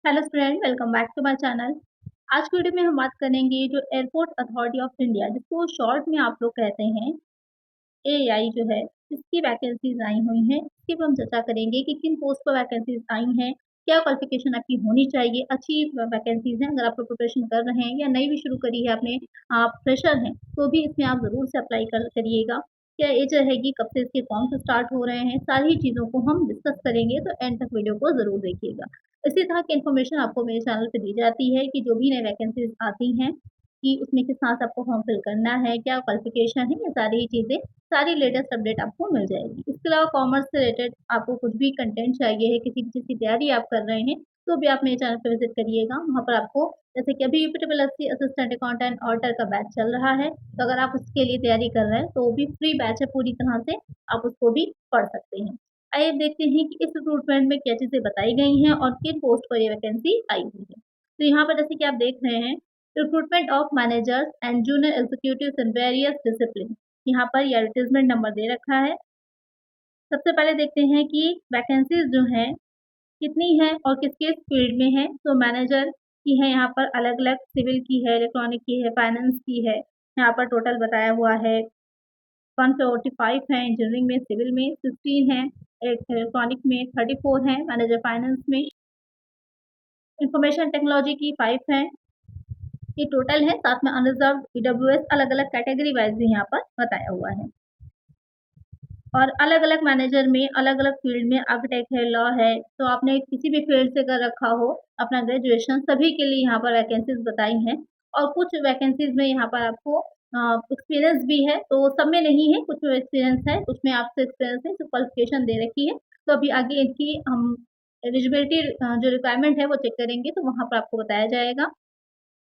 Hello student, welcome back to my channel. आज की video में हम बात करेंगे जो एयरपोर्ट अथॉरिटी ऑफ इंडिया, जिसको शॉर्ट में आप लोग कहते हैं एआई जो है, इसकी वैकेंसीज आई हुई हैं। इसके ऊपर हम चर्चा करेंगे कि किन पोस्ट पर वैकेंसीज आई हैं, क्या क्वालिफिकेशन आपकी होनी चाहिए। अच्छी वैकेंसीज हैं, अगर आप लोग प्रिपरेशन कर रहे हैं या नई भी शुरू करी है आपने, आप फ्रेशर हैं तो भी इसमें आप ज़रूर से अप्लाई करिएगा। क्या एज रहेगी, कब से इसके फॉर्म स्टार्ट हो रहे हैं, सारी चीज़ों को हम डिस्कस करेंगे, तो एंड तक वीडियो को ज़रूर देखिएगा। इसी तरह की इन्फॉर्मेशन आपको मेरे चैनल पे दी जाती है कि जो भी नई वैकेंसीज आती हैं कि उसमें किस तरह से आपको फॉर्म फिल करना है, क्या क्वालिफिकेशन है, ये सारी चीज़ें, सारी लेटेस्ट अपडेट आपको मिल जाएगी। इसके अलावा कॉमर्स से रिलेटेड आपको कुछ भी कंटेंट चाहिए है, किसी भी चीज़ की तैयारी आप कर रहे हैं, तो भी आप मेरे चैनल पे विज़िट करिएगा। वहाँ पर आपको जैसे कि अभी UP triple SC assistant accountant auditor का बैच चल रहा है, तो अगर आप उसके लिए तैयारी कर रहे हैं, तो वो भी फ्री बैच है पूरी तरह से, आप उसको भी पढ़ सकते हैं। आइए अब देखते हैं कि इस रिक्रूटमेंट में क्या चीज़ें बताई गई हैं और किन पोस्ट पर ये वैकेंसी आई हुई है। तो यहाँ पर जैसे कि आप देख रहे हैं, recruitment of managers and junior executives in various discipline, यहाँ पर ये एडवर्टाइजमेंट नंबर दे रखा है। सबसे पहले देखते हैं कि वैकेंसीज जो हैं कितनी है और किस-किस फील्ड में है। तो मैनेजर की है यहाँ पर अलग-अलग, सिविल की है, इलेक्ट्रॉनिक की है, फाइनेंस की है। यहाँ पर टोटल बताया हुआ है 145 है, इंजीनियरिंग में, सिविल में 16 है, इलेक्ट्रॉनिक में 34 है, मैनेजर फाइनेंस में, इंफॉर्मेशन टेक्नोलॉजी की 5 है। ये टोटल है, साथ में अनरिजर्व्ड, ईडब्ल्यूएस, अलग-अलग कैटेगरी वाइज़ भी यहाँ पर बताया हुआ है। और अलग-अलग मैनेजर में, अलग-अलग फील्ड में, आर्किटेक्ट है, लॉ है, तो आपने किसी भी फील्ड से कर रखा हो अपना ग्रेजुएशन, सभी के लिए यहाँ पर वैकेंसीज़ बताई हैं। और कुछ वैकेंसीज़ में यहाँ पर आपको एक्सपीरियंस भी है, तो सब में नहीं है, कुछ में एक्सपीरियंस है, कुछ में आपसे एक्सपीरियंस है, जो क्वालिफ़िकेशन दे रखी है। तो अभी आगे इनकी हम एलिजिबिलिटी जो रिक्वायरमेंट है वो चेक करेंगे, तो वहाँ पर आपको बताया जाएगा।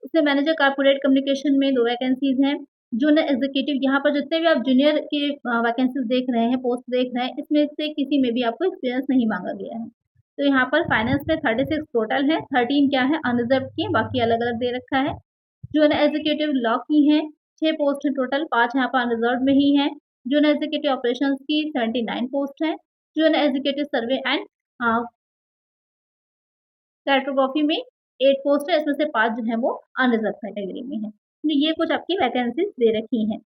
इसमें मैनेजर कॉर्पोरेट कम्युनिकेशन में 2 वैकेंसीज़ हैं। जूनियर एग्ज़ीक्यूटिव, यहाँ पर जितने भी आप जूनियर के वैकेंसीज़ देख रहे हैं, पोस्ट देख रहे हैं, इसमें से किसी में भी आपको एक्सपीरियंस नहीं माँगा गया है। तो यहाँ पर फाइनेंस में 36 टोटल है, 13 क्या है अनरिज़र्व्ड की हैं, बाकी अलग-अलग दे रखा है। जूनियर एग्ज़ीक्यूटिव लॉ की हैं, 6 पोस्ट हैं टोटल, 5 यहाँ पर अनरिज़र्व्ड में ही हैं। जूनियर एग्ज़ीक्यूटिव ऑपरेशंस की 79 पोस्ट हैं। Junior executive survey and a, cartography में 8 पोस्ट है, इसमें से 5 जो हैं वो अनरिज़र्व कैटेगरी में हैं। तो ये कुछ आपकी वैकेंसीज़ दे रखी हैं।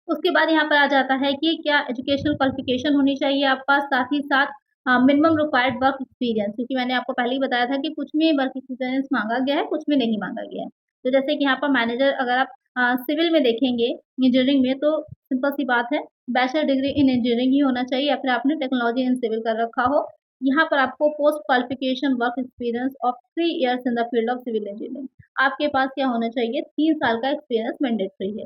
उसके बाद यहाँ पर आ जाता है कि क्या एजुकेशनल क्वालिफ़िकेशन होनी चाहिए आपके पास, साथ ही साथ मिनिमम रिक्वायर्ड वर्क एक्सपीरियंस, क्योंकि मैंने आपको पहले ही बताया था कि कुछ में वर्क एक्सपीरियंस माँगा गया है, कुछ में नहीं माँगा गया है। तो जैसे कि यहाँ पर मैनेजर, अगर आप सिविल में देखेंगे, इंजीनियरिंग में, तो सिंपल सी बात है, बैचलर डिग्री इन इंजीनियरिंग ही होना चाहिए या फिर आपने टेक्नोलॉजी इन सिविल कर रखा हो। यहाँ पर आपको post qualification work experience of 3 years in the field of civil engineering, आपके पास क्या होना चाहिए, 3 साल का एक्सपीरियंस मैंडेटरी है।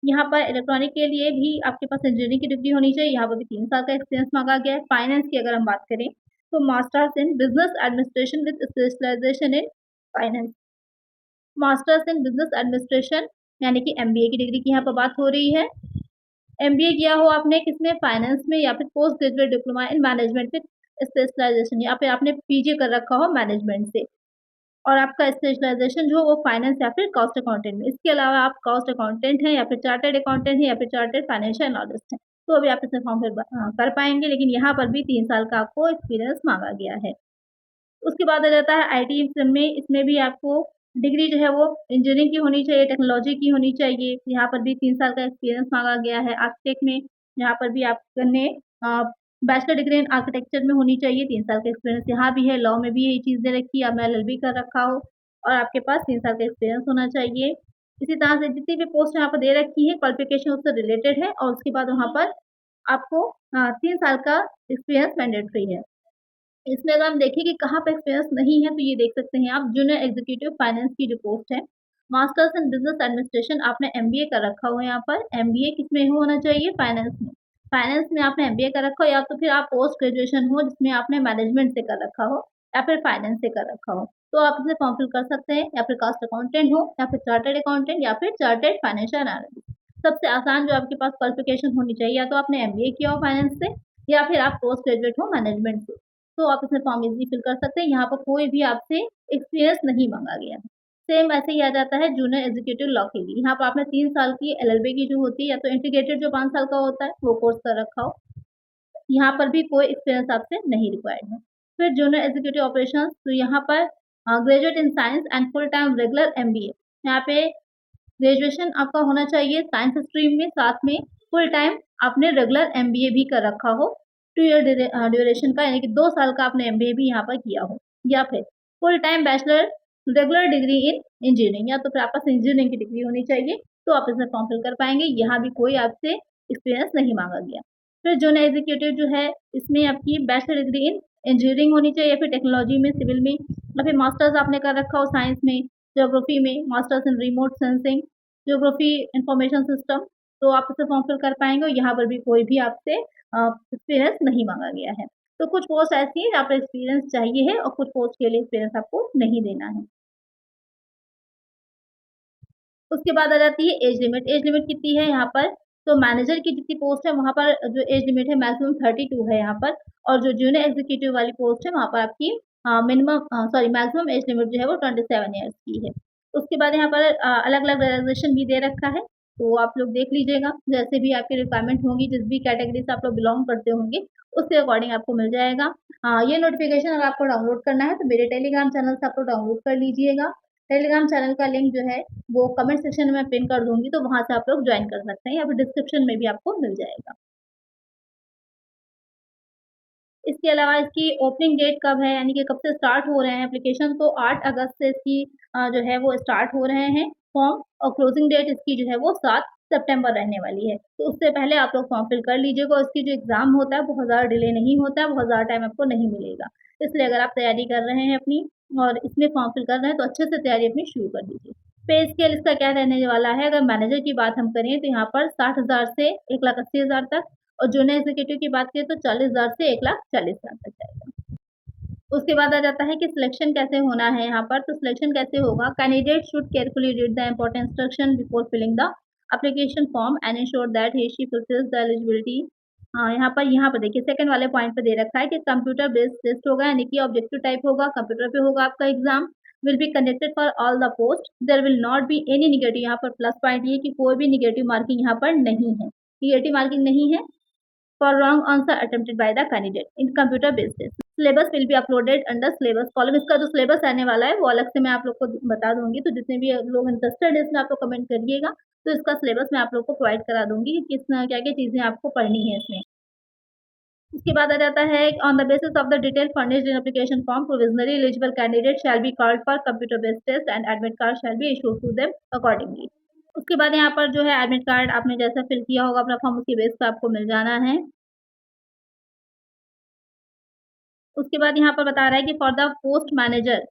यहाँ पर इलेक्ट्रॉनिक के लिए भी आपके पास इंजीनियरिंग की डिग्री होनी चाहिए, यहाँ पर भी 3 साल का एक्सपीरियंस माँगा गया है। फाइनेंस की अगर हम बात करें, तो masters in business administration with specialisation in finance, masters in business administration यानी कि एमबीए की डिग्री की यहाँ पर बात हो रही है। एमबीए किया हो आपने किसमें, फाइनेंस में, या फिर post graduate diploma in management with specialisation, या फिर आपने पीजी कर रखा हो मैनेजमेंट से। और आपका स्पेशलाइज़ेशन जो वो फाइनेंस या फिर कॉस्ट अकाउंटेंट में। इसके अलावा आप कॉस्ट अकाउंटेंट हैं या फिर चार्टर्ड अकाउंटेंट हैं या फिर चार्टर्ड फाइनेंशियल एनालिस्ट हैं, तो अभी आप इसमें फॉर्म फिल कर पाएँगे, लेकिन यहाँ पर भी 3 साल का आपको एक्सपीरियंस माँगा गया है। उसके बाद आ जाता है आईटी सिम में, इसमें भी आपको डिग्री जो है वो इंजीनियरिंग की होनी चाहिए, टेक्नोलॉजी की होनी चाहिए। यहाँ पर भी 3 साल का एक्सपीरियंस माँगा गया है। आर्किटेक्ट में यहाँ पर भी आपने अ, बैचलर डिग्री इन आर्किटेक्चर में होनी चाहिए, 3 साल का एक्सपीरियंस यहाँ भी है। लॉ में भी यही चीज़ दे रखी है, आपने एलएलबी कर रखा हो और आपके पास 3 साल का एक्सपीरियंस होना चाहिए। इसी तरह से जितनी भी पोस्ट यहाँ पर दे रखी है, क्वालिफ़िकेशन उससे रिलेटेड है और उसके बाद वहाँ पर आपको 3 साल का एक्सपीरियंस मैंडेटरी है। इसमें अगर हम देखें कि कहाँ पे एक्सपीरियंस नहीं है, तो ये देख सकते हैं आप, जूनियर एग्जीक्यूटिव फाइनेंस की जो पोस्ट है, मास्टर्स इन बिजनेस एडमिनिस्ट्रेशन आपने एमबीए कर रखा हो यहाँ पर। एमबीए किसमें होना चाहिए, फाइनेंस में। फाइनेंस में आपने एमबीए कर रखा हो, या तो फिर आप पोस्ट ग्रेजुएशन हो जिसमें आपने मैनेजमेंट से कर रखा हो या फिर फाइनेंस से कर रखा हो, तो आप इसे फॉर्म फिल कर सकते हैं। या फिर कास्ट अकाउंटेंट हो या फिर चार्टर्ड अकाउंटेंट या फिर चार्टर्ड फाइनेंशियल एनालिस्ट। सबसे आसान जो आपके पास क्वालिफिकेशन होनी चाहिए, या तो आपने एमबीए किया हो फाइनेंस से या फिर आप पोस्ट ग्रेजुएट हो मैनेजमेंट से, तो आप इसमें फॉर्म इज़िली फिल कर सकते हैं। यहाँ पर कोई भी आपसे एक्सपीरियंस नहीं माँगा गया है। सेम ऐसे ही आ जाता है जूनियर एग्जीक्यूटिव लॉ के लिए। यहाँ पर आपने 3 साल की एलएलबी की जो होती है, या तो इंटीग्रेटेड जो 5 साल का होता है, वो कोर्स कर रखा हो। यहाँ पर भी कोई एक्सपीरियंस आपसे नहीं रिक्वायर्ड है। फिर जूनियर एग्जीक्यूटिव ऑपरेशंस, तो यहाँ पर graduate in science and full time regular MBA। यहाँ पे ग्रेजुएशन आपका होना चाहिए साइंस स्ट्रीम में, साथ में फुल टाइम आपने रेगुलर MBA भी कर रखा हो 2 ईयर ड्यूरेशन का, यानी कि 2 साल का आपने MBA भी यहाँ पर किया हो, या फिर full time bachelor regular degree in engineering, या तो फिर आपके पास इंजीनियरिंग की डिग्री होनी चाहिए, तो आप इसमें फॉर्म फिल कर पाएंगे। यहाँ भी कोई आपसे एक्सपीरियंस नहीं मांगा गया। फिर जूनियर एग्जीक्यूटिव जो है, इसमें आपकी बैचलर डिग्री इन इंजीनियरिंग होनी चाहिए, या फिर टेक्नोलॉजी में, सिविल में, या फिर मास्टर्स आपने कर रखा हो साइंस में, ज्योग्राफी में, masters in remote sensing, geography information system, तो आप इसे फॉर्म फिल कर पाएंगे। और यहाँ पर भी कोई भी आपसे एक्सपीरियंस नहीं मांगा गया है। तो कुछ पोस्ट ऐसी है जहाँ पर एक्सपीरियंस चाहिए है और कुछ पोस्ट के लिए एक्सपीरियंस आपको नहीं देना है। उसके बाद आ जाती है एज लिमिट। एज लिमिट कितनी है यहाँ पर? तो मैनेजर की जितनी पोस्ट है वहाँ पर जो एज लिमिट है मैक्सिमम 32 है यहाँ पर, और जो जूनियर एग्जीक्यूटिव वाली पोस्ट है वहाँ पर आपकी मैक्सिमम एज लिमिट जो है वो 27 ईयर्स की है। उसके बाद यहाँ पर अलग अलग रिलैक्सेशन भी दे रखा है, तो आप लोग देख लीजिएगा, जैसे भी आपकी रिक्वायरमेंट होगी, जिस भी कैटेगरी से आप लोग बिलोंग करते होंगे उसके अकॉर्डिंग आपको मिल जाएगा। ये नोटिफिकेशन अगर आपको डाउनलोड करना है तो मेरे टेलीग्राम चैनल से आप लोग डाउनलोड कर लीजिएगा। टेलीग्राम चैनल का लिंक जो है वो कमेंट सेक्शन में पिन कर दूंगी, तो वहां से आप लोग ज्वाइन कर सकते हैं, या फिर डिस्क्रिप्शन में भी आपको मिल जाएगा। इसके अलावा इसकी ओपनिंग डेट कब है, यानी कि कब से स्टार्ट हो रहे हैं एप्लीकेशन, तो 8 अगस्त से इसकी जो है वो स्टार्ट हो रहे हैं फॉर्म, और क्लोजिंग डेट इसकी जो है वो 7 सितंबर रहने वाली है। तो उससे पहले आप लोग फॉर्म फिल कर लीजिएगा, और इसकी जो एग्ज़ाम होता है बहुत ज़्यादा डिले नहीं होता है, बहुत ज़्यादा टाइम आपको नहीं मिलेगा। इसलिए अगर आप तैयारी कर रहे हैं अपनी और इसमें फॉर्म फिल कर रहे हैं तो अच्छे से तैयारी अपनी शुरू कर दीजिए। पे स्केल इसका क्या रहने वाला है? अगर मैनेजर की बात हम करें तो यहाँ पर 60,000 से 1,80,000 तक, और जूनियर एग्जीक्यूटिव की बात करें तो 40,000 से 1,40,000 तक जाएगा। उसके बाद आ जाता है कि सिलेक्शन कैसे होना है यहाँ पर। तो सिलेक्शन कैसे होगा? Candidate should carefully read the important instruction before filling the application form and ensure that he she fulfills the eligibility. हाँ, यहाँ पर देखिए सेकंड वाले पॉइंट पे दे रखा है कि कंप्यूटर बेस्ड टेस्ट होगा, यानी कि ऑब्जेक्टिव टाइप होगा, कंप्यूटर पे होगा आपका exam, will be conducted for all the post, there will not be any negative. यहाँ पर प्लस पॉइंट ये कि कोई भी निगेटिव मार्किंग यहाँ पर नहीं है, निगेटिव मार्किंग नहीं है for wrong answer attempted by the candidate in computer based test. Syllabus will be uploaded under syllabus column। इसका जो syllabus आने वाला है वो अलग से मैं आप लोग को बता दूंगी, तो जितने भी लोग इंटरेस्टेड है इसमें आप लोग कमेंट करिएगा, तो इसका syllabus मैं आप लोग को प्रोवाइड करा दूंगी कि किस क्या क्या चीजें आपको पढ़नी है इसमें। उसके बाद आ जाता है on the basis of the detail furnished in application form provisionally eligible candidate shall be called for computer based test and admit card shall be issued to them accordingly. उसके बाद यहाँ पर जो है एडमिट कार्ड आपने जैसा fill किया होगा अपना फॉर्म उसके बेस पे आपको मिल जाना है। उसके बाद यहाँ पर बता रहा है कि for the post manager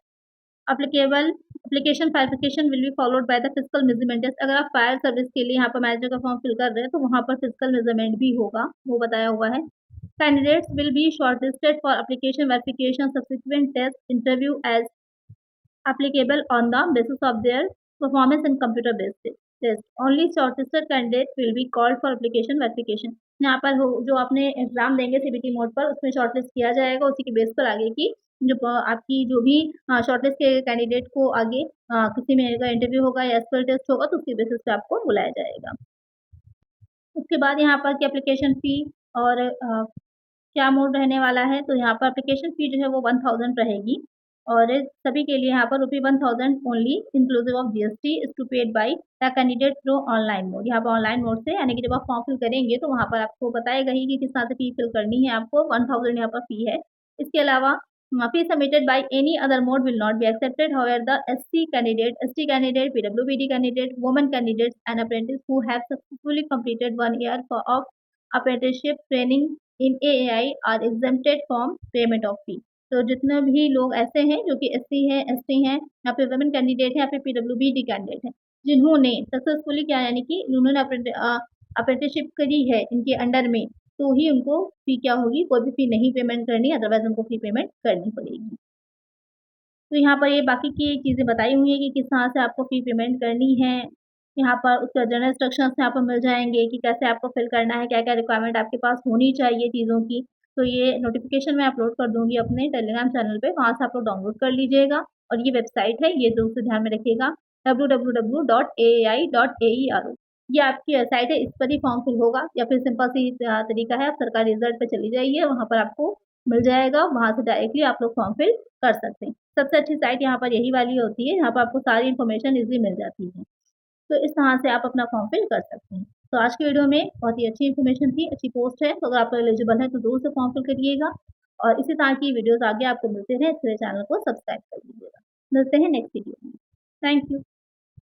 applicable application verification will be followed by the physical measurement test. अगर आप फायर सर्विस के लिए यहाँ पर मैनेजर का फॉर्म फिल कर रहे हैं तो वहाँ पर फिजिकल मेजरमेंट भी होगा, वो बताया हुआ है। Candidates will be shortlisted for application verification subsequent test interview as applicable on the basis of their performance in computer based test. Only shortlisted candidate will be called for application verification। यहाँ पर जो आपने exam देंगे CBT mode पर उसमें shortlist किया जाएगा, उसी के बेस पर आगे की जो आपकी जो भी शॉर्टलिस्ट के कैंडिडेट को आगे किसी में इंटरव्यू होगा या एसक्यूएल टेस्ट होगा तो उसके बेसिस पे आपको बुलाया जाएगा। उसके बाद यहाँ पर की एप्लीकेशन फी और क्या मोड रहने वाला है, तो यहाँ पर एप्लीकेशन फी जो है वो 1000 रहेगी, और सभी के लिए यहाँ पर ₹1000 only inclusive of GST is to paid by the candidate through online mode. यहाँ पर ऑनलाइन मोड से, यानी कि जब आप फॉर्म फिल करेंगे तो वहाँ पर आपको बताएगा ही कि किस तरह से फी फिल करनी है, आपको 1000 यहाँ पर फी है। इसके अलावा fee submitted by any other mode will not be accepted. However, the ST candidate, PWBD candidate, women candidates, and apprentices who have successfully completed 1 year of apprenticeship training in AAI are exempted from payment of fee। तो जितने भी लोग ऐसे हैं जो कि SC हैं, ST हैं, या फिर वुमेन कैंडिडेट हैं, या फिर PWBD कैंडिडेट हैं, जिन्होंने सक्सेसफुली क्या यानी कि उन्होंने अप्रेंटिसशिप करी है इनके अंडर में, तो ही उनको फी क्या होगी, कोई भी फी नहीं पेमेंट करनी, अदरवाइज उनको फी पेमेंट करनी पड़ेगी। तो यहाँ पर ये बाकी की चीज़ें बताई हुई हैं कि किस तरह से आपको फी पेमेंट करनी है। यहाँ पर उसका जनरल इंस्ट्रक्शंस यहाँ पर मिल जाएंगे कि कैसे आपको फिल करना है, क्या क्या रिक्वायरमेंट आपके पास होनी चाहिए चीज़ों की। तो ये नोटिफिकेशन मैं अपलोड कर दूंगी अपने टेलीग्राम चैनल पे, वहाँ से आप लोग डाउनलोड कर लीजिएगा। और ये वेबसाइट है, ये जरूर से ध्यान में रखिएगा, www.aai.aero। ये आपकी वेबसाइट है, इस पर ही फॉर्म फिल होगा, या फिर सिंपल सी तरीका है, आप सरकारी रिजल्ट पे चली जाइए, वहाँ पर आपको मिल जाएगा, वहाँ से डायरेक्टली आप लोग फॉर्म फिल कर सकते हैं। सबसे अच्छी साइट यहाँ पर यही वाली होती है, यहाँ पर आपको सारी इन्फॉर्मेशन ईज़िली मिल जाती है। तो इस तरह से आप अपना फॉर्म फिल कर सकते हैं। तो आज की वीडियो में बहुत ही अच्छी इन्फॉर्मेशन थी, अच्छी पोस्ट है, तो अगर आप एलिजिबल हैं तो ज़रूर से फॉर्म फिल करिएगा और इसी तरह की वीडियोज़ आगे आपको मिलते रहें, इसके लिए चैनल को सब्सक्राइब कर लीजिएगा। मिलते हैं नेक्स्ट वीडियो में। Thank you.